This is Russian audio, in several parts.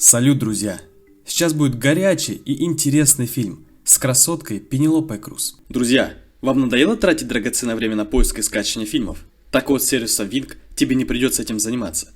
Салют, друзья! Сейчас будет горячий и интересный фильм с красоткой Пенелопой Круз. Друзья, вам надоело тратить драгоценное время на поиск и скачивание фильмов? Так вот, с сервисом Wink тебе не придется этим заниматься.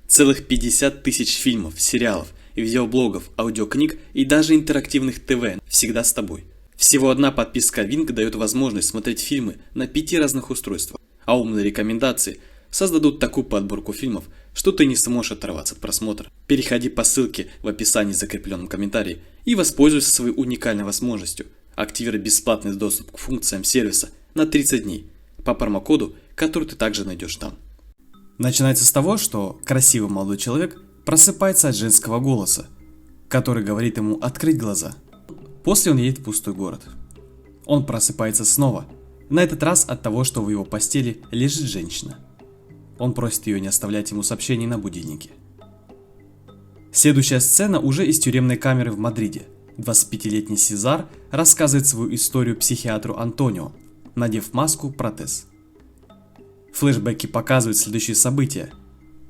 Целых 50 тысяч фильмов, сериалов, видеоблогов, аудиокниг и даже интерактивных ТВ всегда с тобой. Всего одна подписка Wink дает возможность смотреть фильмы на 5 разных устройствах, а умные рекомендации создадут такую подборку фильмов, что ты не сможешь оторваться от просмотра. Переходи по ссылке в описании в закрепленном комментарии и воспользуйся своей уникальной возможностью активировать бесплатный доступ к функциям сервиса на 30 дней по промокоду, который ты также найдешь там. Начинается с того, что красивый молодой человек просыпается от женского голоса, который говорит ему открыть глаза. После он едет в пустой город. Он просыпается снова, на этот раз от того, что в его постели лежит женщина. Он просит ее не оставлять ему сообщений на будильнике. Следующая сцена уже из тюремной камеры в Мадриде. 25-летний Сезар рассказывает свою историю психиатру Антонио, надев маску, протез. Флэшбэки показывают следующие события.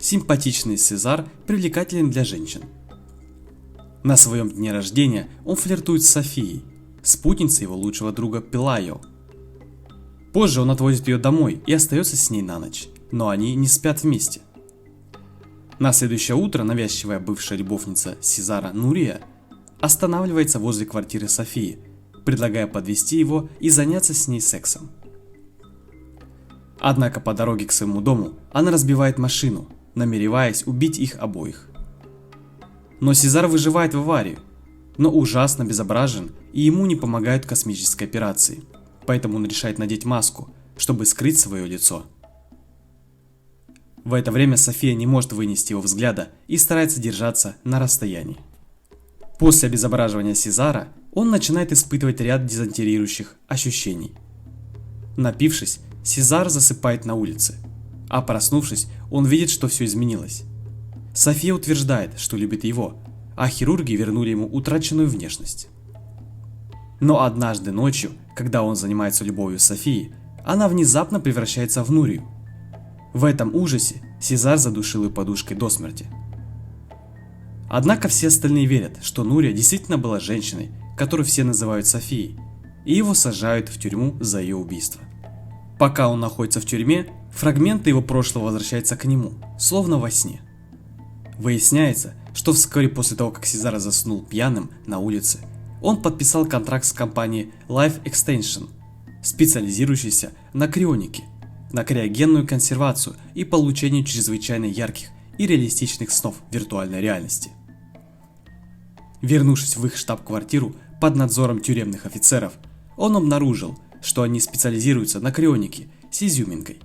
Симпатичный Сезар привлекателен для женщин. На своем дне рождения он флиртует с Софией, спутницей его лучшего друга Пелайо. Позже он отвозит ее домой и остается с ней на ночь, но они не спят вместе. На следующее утро навязчивая бывшая любовница Сезара Нурия останавливается возле квартиры Софии, предлагая подвести его и заняться с ней сексом. Однако по дороге к своему дому она разбивает машину, намереваясь убить их обоих. Но Сезар выживает в аварии, но ужасно безобразен и ему не помогают космической операции, поэтому он решает надеть маску, чтобы скрыть свое лицо. В это время София не может вынести его взгляда и старается держаться на расстоянии. После обезображивания Сезара он начинает испытывать ряд дезориентирующих ощущений. Напившись, Сезар засыпает на улице, а проснувшись, он видит, что все изменилось. София утверждает, что любит его, а хирурги вернули ему утраченную внешность. Но однажды ночью, когда он занимается любовью с Софией, она внезапно превращается в Нурию. В этом ужасе Сезар задушил ее подушкой до смерти. Однако все остальные верят, что Нурия действительно была женщиной, которую все называют Софией, и его сажают в тюрьму за ее убийство. Пока он находится в тюрьме, фрагменты его прошлого возвращаются к нему, словно во сне. Выясняется, что вскоре после того, как Сезар заснул пьяным на улице, он подписал контракт с компанией Life Extension, специализирующейся на крионике, на криогенную консервацию и получению чрезвычайно ярких и реалистичных снов виртуальной реальности. Вернувшись в их штаб-квартиру под надзором тюремных офицеров, он обнаружил, что они специализируются на крионике с изюминкой,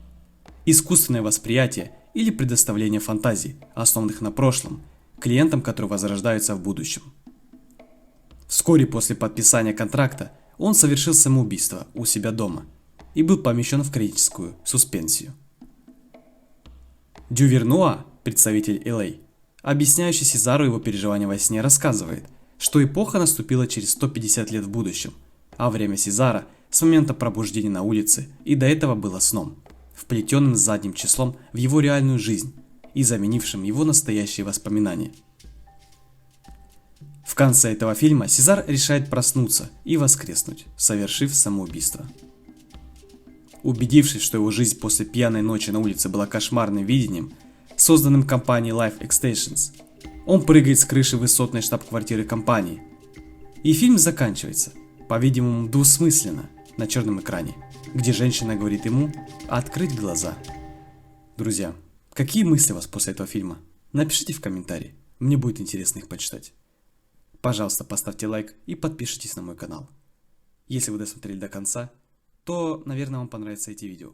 искусственное восприятие или предоставление фантазий, основанных на прошлом, клиентам, которые возрождаются в будущем. Вскоре после подписания контракта он совершил самоубийство у себя дома и был помещен в клиническую суспенсию. Дювернуа, представитель LA, объясняющий Сезару его переживания во сне, рассказывает, что эпоха наступила через 150 лет в будущем, а время Сезара с момента пробуждения на улице и до этого было сном, вплетенным задним числом в его реальную жизнь и заменившим его настоящие воспоминания. В конце этого фильма Сезар решает проснуться и воскреснуть, совершив самоубийство. Убедившись, что его жизнь после пьяной ночи на улице была кошмарным видением, созданным компанией Life Extensions, он прыгает с крыши высотной штаб-квартиры компании. И фильм заканчивается, по-видимому, двусмысленно, на черном экране, где женщина говорит ему открыть глаза. Друзья, какие мысли у вас после этого фильма? Напишите в комментарии, мне будет интересно их почитать. Пожалуйста, поставьте лайк и подпишитесь на мой канал. Если вы досмотрели до конца, то, наверное, вам понравятся эти видео.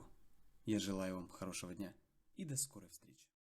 Я желаю вам хорошего дня и до скорой встречи.